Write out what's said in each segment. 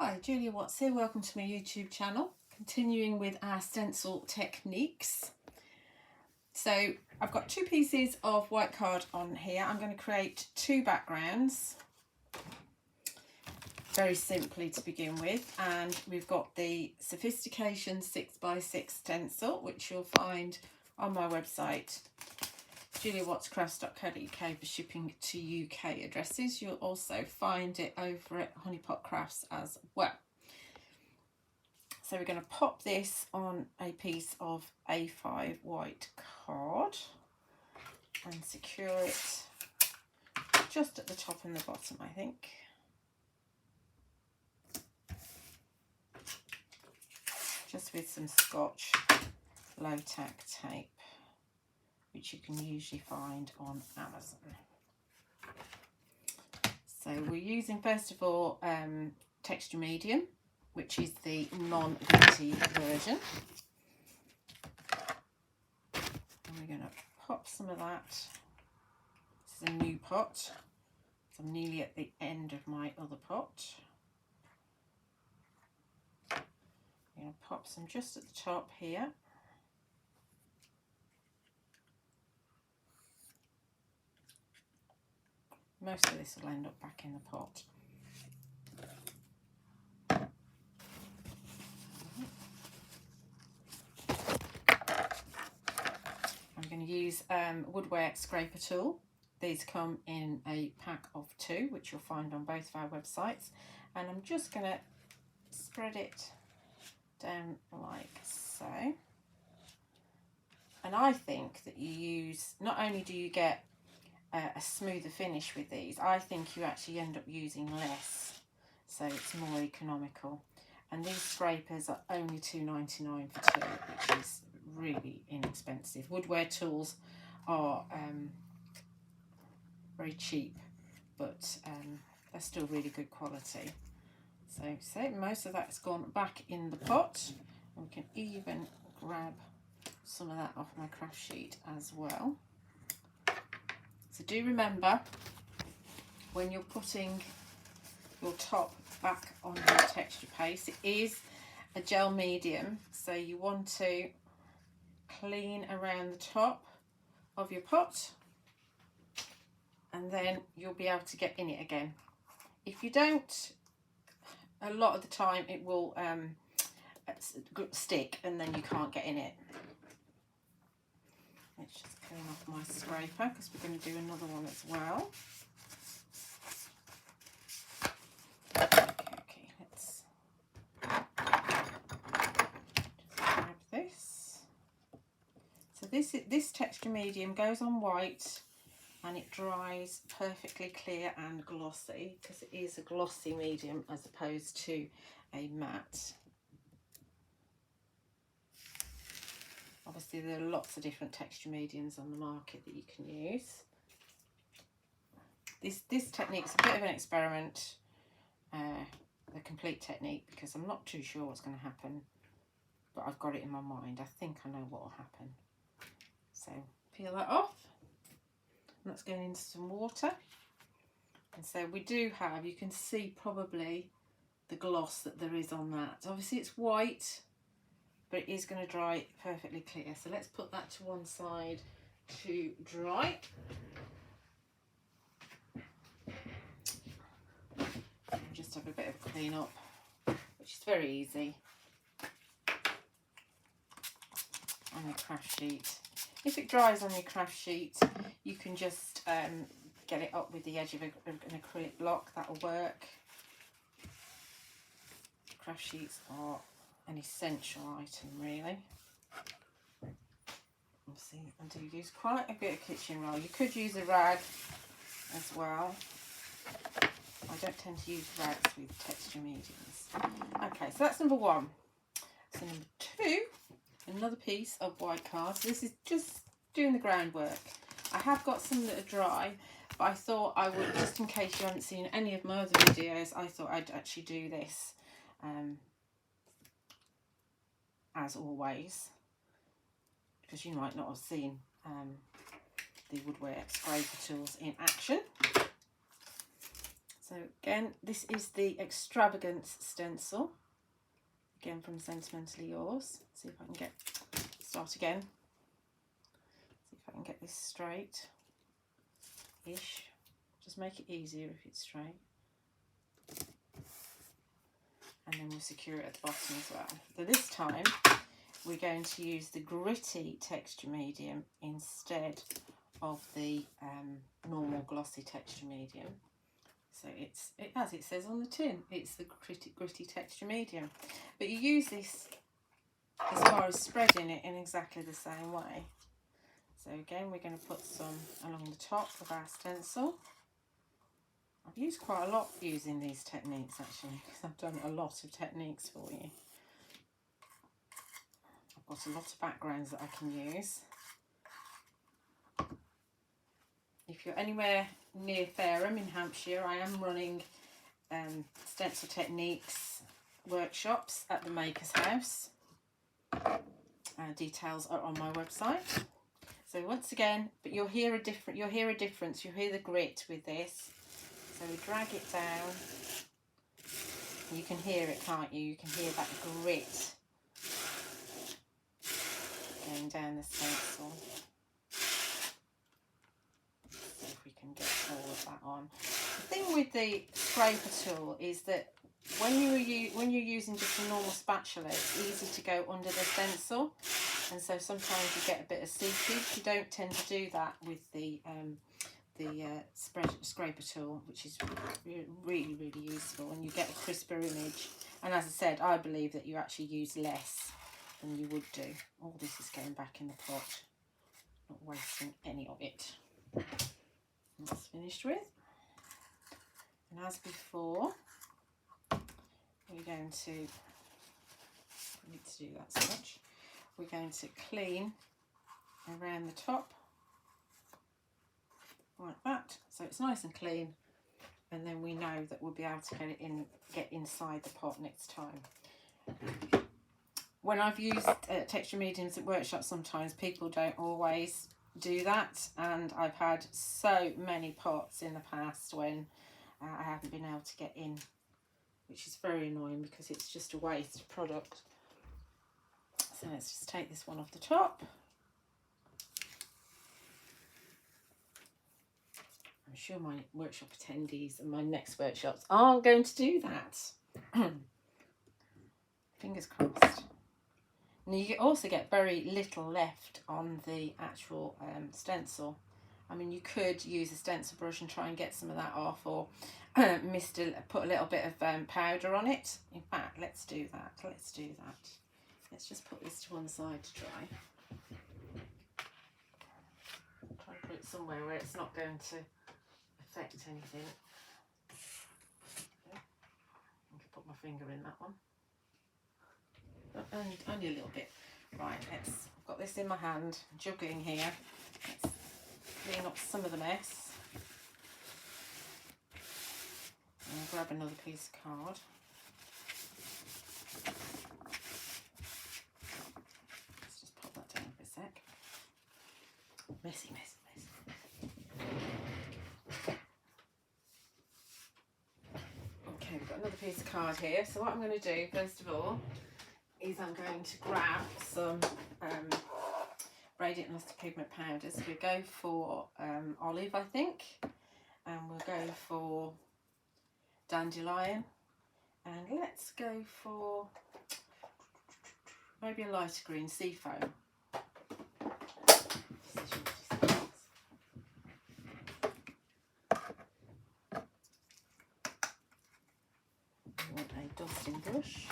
Hi, Julia Watts here. Welcome to my YouTube channel. Continuing with our stencil techniques. So I've got two pieces of white card on here. I'm going to create two backgrounds very simply to begin with, and we've got the Sophistication 6x6 stencil, which you'll find on my website juliawattscrafts.co.uk for shipping to UK addresses. You'll also find it over at Honeypot Crafts as well. So we're going to pop this on a piece of A5 white card and secure it just at the top and the bottom, I think. Just with some Scotch low-tack tape, which you can usually find on Amazon. So we're using, first of all, texture medium, which is the non-glitty version. And we're going to pop some of that. This is a new pot, so I'm nearly at the end of my other pot. I'm going to pop some just at the top here. Most of this will end up back in the pot. I'm going to use Woodware scraper tool. These come in a pack of 2, which you'll find on both of our websites. And I'm just going to spread it down like so. And I think that you use, not only do you get a smoother finish with these, I think you actually end up using less, so it's more economical. And these scrapers are only $2.99 for 2, which is really inexpensive. Woodware tools are very cheap, but they're still really good quality. So most of that's gone back in the pot, and we can even grab some of that off my craft sheet as well. So do remember, when you're putting your top back on your texture paste, it is a gel medium, so you want to clean around the top of your pot, and then you'll be able to get in it again. If you don't, a lot of the time it will stick and then you can't get in it. Let's just clean off my scraper because we're going to do another one as well. Okay, let's just grab this. So this texture medium goes on white and it dries perfectly clear and glossy, because it is a glossy medium as opposed to a matte. Obviously there are lots of different texture mediums on the market that you can use. This technique's a bit of an experiment, the complete technique, because I'm not too sure what's going to happen, but I've got it in my mind. I think I know what will happen. So peel that off. And that's going into some water. And so we do have, you can see probably the gloss that there is on that. Obviously it's white, but it is going to dry perfectly clear. So let's put that to one side to dry. And just have a bit of clean up, which is very easy. On your craft sheet. If it dries on your craft sheet, you can just get it up with the edge of an acrylic block. That'll work. Craft sheets are an essential item, really. See, I do use quite a bit of kitchen roll. You could use a rag as well. I don't tend to use rags with texture mediums. Okay, so that's number 1. So number 2, another piece of white card. So this is just doing the groundwork. I have got some that are dry, but I thought I would, just in case you haven't seen any of my other videos, I thought I'd actually do this as always, because you might not have seen the Woodware scraper tools in action. So again, this is the Extravagance stencil, again from Sentimentally Yours. See if I can start again. See if I can get this straight-ish. Just make it easier if it's straight. And then we'll secure it at the bottom as well. So this time we're going to use the gritty texture medium instead of the normal glossy texture medium. So as it says on the tin, it's the gritty texture medium. But you use this as far as spreading it in exactly the same way. So again, we're going to put some along the top of our stencil. I've used quite a lot using these techniques actually, because I've done a lot of techniques for you. I've got a lot of backgrounds that I can use. If you're anywhere near Fareham in Hampshire, I am running stencil techniques workshops at the Maker's House. Details are on my website. So once again, but you'll hear a difference. You'll hear the grit with this. So we drag it down. You can hear it, can't you? You can hear that grit going down the stencil. See if we can get all of that on. The thing with the scraper tool is that when you're using just a normal spatula, it's easy to go under the stencil, and so sometimes you get a bit of seepage. You don't tend to do that with the scraper tool, which is really useful, and you get a crisper image. And as I said, I believe that you actually use less than you would do. All this is going back in the pot, not wasting any of it. That's finished with. And as before, we're going to, I need to do that so much, we're going to clean around the top like that, so it's nice and clean, and then we know that we'll be able to get inside the pot next time. When I've used texture mediums at workshops, sometimes people don't always do that, and I've had so many pots in the past when I haven't been able to get in, which is very annoying because it's just a waste product. So let's just take this one off the top. I'm sure my workshop attendees and my next workshops aren't going to do that. Fingers crossed. And you also get very little left on the actual stencil. I mean, you could use a stencil brush and try and get some of that off, or put a little bit of powder on it. In fact, let's do that. Let's just put this to one side to dry. Try and put it somewhere where it's not going to affect anything. Okay. I can put my finger in that one. Only a little bit. Right, I've got this in my hand, juggling here. Let's clean up some of the mess. And grab another piece of card. Let's just pop that down for a sec. Messy. Okay, we've got another piece of card here. So what I'm going to do, first of all, is I'm going to grab some Radiant Lustre pigment powders. We'll go for olive, I think, and we'll go for Dandelion, and let's go for maybe a lighter green, sea foam. We want a dusting brush.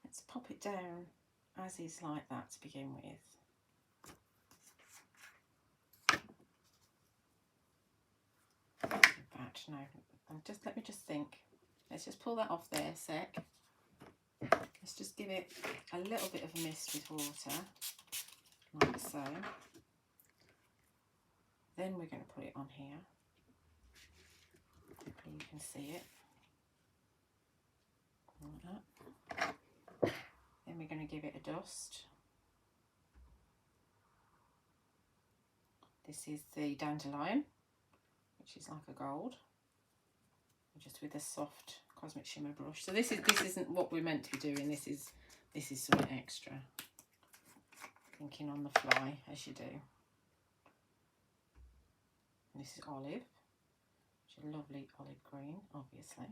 Let's pop it down as is like that to begin with. No, let me just think. Let's just pull that off there a sec. Let's just give it a little bit of a mist with water, like so. Then we're going to put it on here. Hopefully you can see it. Like that. Then we're going to give it a dust. This is the Dandelion, which is like a gold, just with a soft Cosmic Shimmer brush. So this isn't what we're meant to be doing. This is something extra. Thinking on the fly, as you do. And this is olive, which is a lovely olive green, obviously.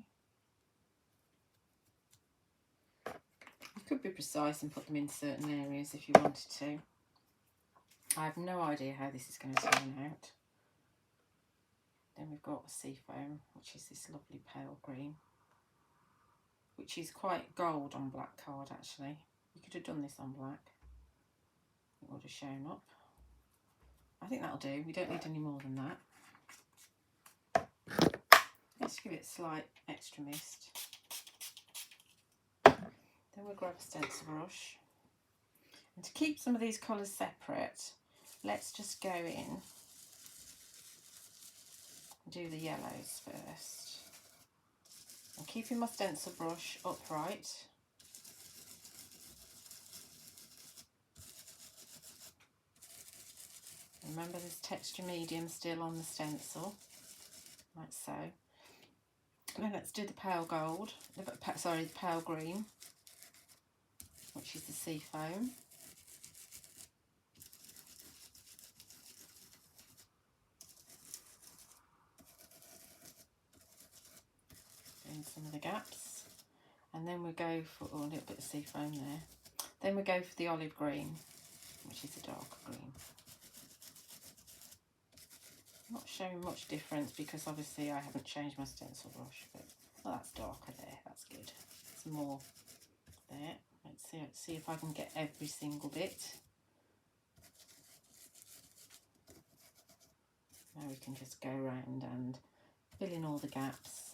You could be precise and put them in certain areas if you wanted to. I have no idea how this is going to turn out. Then we've got a Seafoam, which is this lovely pale green, which is quite gold on black card actually. You could have done this on black. It would have shown up. I think that'll do. We don't need any more than that. Let's give it a slight extra mist. Then we'll grab a stencil brush. And to keep some of these colours separate, let's just go in and do the yellows first. I'm keeping my stencil brush upright. Remember there's texture medium still on the stencil, like so. And then let's do the pale gold, sorry, the pale green, which is the Seafoam. Doing some of the gaps. And then we go for a little bit of Seafoam there. Then we go for the olive green, which is a dark green. Not showing much difference because obviously I haven't changed my stencil brush, but well, that's darker there, that's good. Some more there. Let's see if I can get every single bit. Now we can just go around and fill in all the gaps.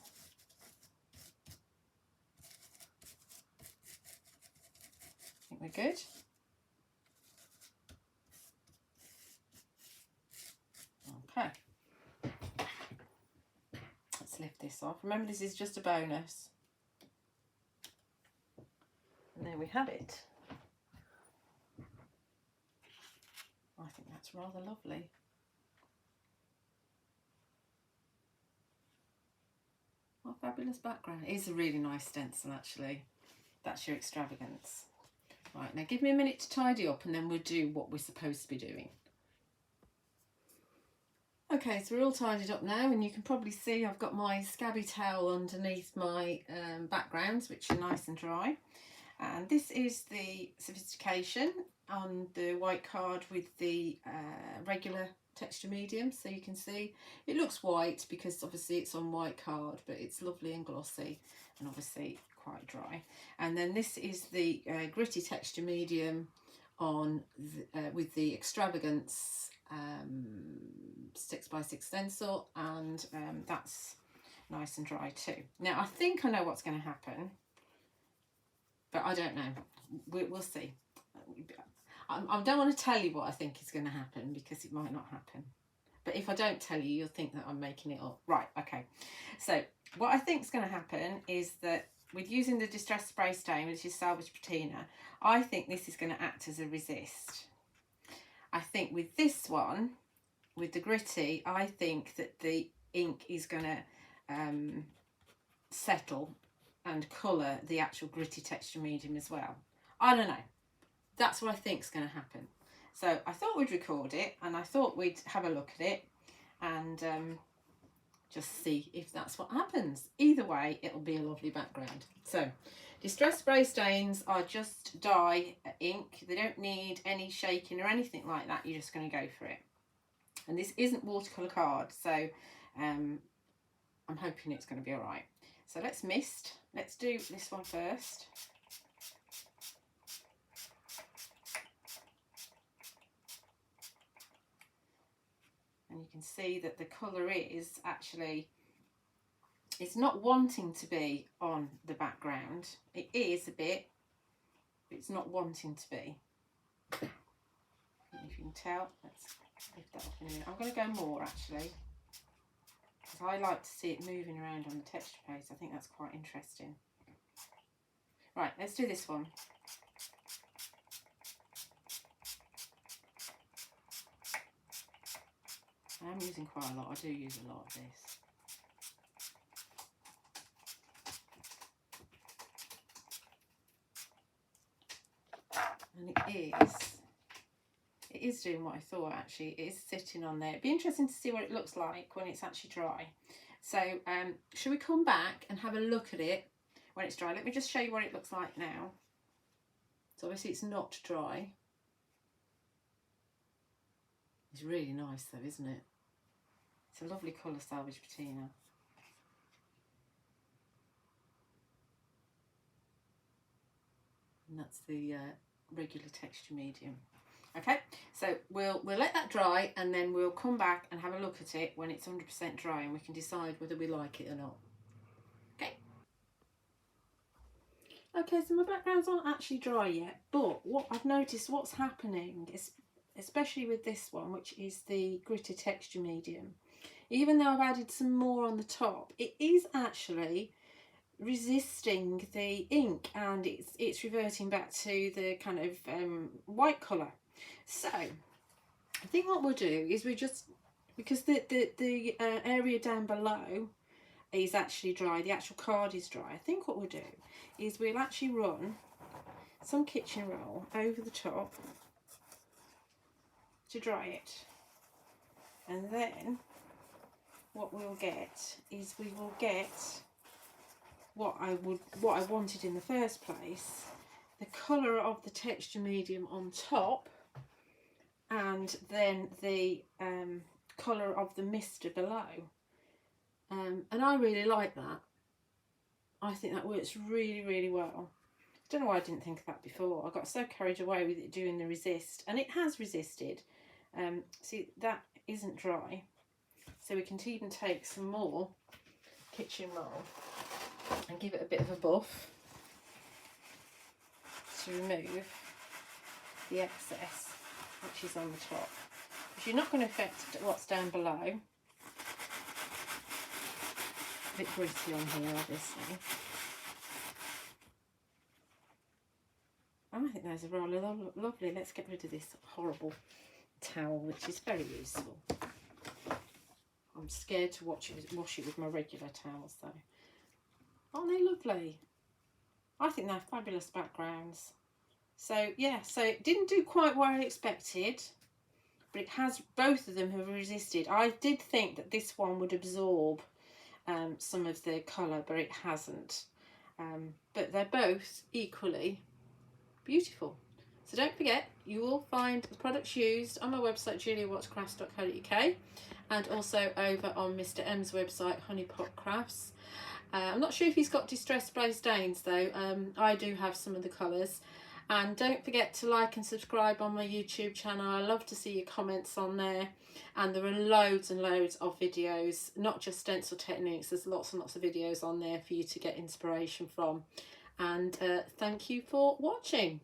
I think we're good. Okay. Let's lift this off. Remember, this is just a bonus. And there we have it. I think that's rather lovely. What a fabulous background. It is a really nice stencil actually. That's your Extravagance. Right, now give me a minute to tidy up and then we'll do what we're supposed to be doing. Okay, so we're all tidied up now and you can probably see I've got my scabby towel underneath my backgrounds, which are nice and dry. And this is the Sophistication on the white card with the regular texture medium. So you can see it looks white because obviously it's on white card, but it's lovely and glossy and obviously quite dry. And then this is the gritty texture medium on with the Extravagance 6x6 stencil, and that's nice and dry too. Now I think I know what's going to happen, but I don't know. We'll see. I don't want to tell you what I think is going to happen because it might not happen. But if I don't tell you, you'll think that I'm making it up. Right, okay. So what I think is going to happen is that with using the Distress Spray Stain, which is Salvaged Patina, I think this is going to act as a resist. I think with this one, with the gritty, I think that the ink is going to settle and colour the actual gritty texture medium as well. I don't know. That's what I think is going to happen. So I thought we'd record it and I thought we'd have a look at it and just see if that's what happens. Either way, it'll be a lovely background. So Distress Spray Stains are just dye ink. They don't need any shaking or anything like that. You're just going to go for it. And this isn't watercolour card, so I'm hoping it's going to be all right. So let's mist. Let's do this one first. And you can see that the colour is actually, it's not wanting to be on the background. It is a bit, but it's not wanting to be. If you can tell, let's lift that off in a minute. I'm going to go more actually, because I like to see it moving around on the texture page. I think that's quite interesting. Right, let's do this one. I am using quite a lot. I do use a lot of this. And it is doing what I thought actually. It is sitting on there. It'd be interesting to see what it looks like when it's actually dry. So should we come back and have a look at it when it's dry? Let me just show you what it looks like now. So obviously it's not dry. It's really nice though, isn't it? It's a lovely colour, Salvaged Patina. And that's the regular texture medium. Okay, so we'll let that dry and then we'll come back and have a look at it when it's 100% dry and we can decide whether we like it or not. Okay. Okay, so my backgrounds aren't actually dry yet, but what I've noticed what's happening is, especially with this one, which is the gritty texture medium, even though I've added some more on the top, it is actually resisting the ink and it's reverting back to the kind of white colour. So I think what we'll do is we just, because the area down below is actually dry, the actual card is dry, I think what we'll do is we'll actually run some kitchen roll over the top to dry it, and then what we'll get is we will get what I wanted in the first place, the colour of the texture medium on top, and then the colour of the mister below. And I really like that. I think that works really, really well. I don't know why I didn't think of that before. I got so carried away with it doing the resist, and it has resisted. See, that isn't dry, so we can even take some more kitchen roll and give it a bit of a buff to remove the excess which is on the top, because you're not going to affect what's down below. A bit gritty on here obviously. I think those are rather lovely. Let's get rid of this horrible towel, which is very useful. I'm scared to wash it with my regular towels though. Aren't they lovely? I think they're fabulous backgrounds. So yeah, so it didn't do quite what I expected, but it has, both of them have resisted. I did think that this one would absorb some of the colour, but it hasn't. But they're both equally beautiful. So don't forget, you will find the products used on my website, juliawattscrafts.co.uk, and also over on Mr. M's website, Honeypot Crafts. I'm not sure if he's got distress spray stains though. I do have some of the colours. And don't forget to like and subscribe on my YouTube channel. I love to see your comments on there. And there are loads and loads of videos, not just stencil techniques. There's lots and lots of videos on there for you to get inspiration from. And thank you for watching.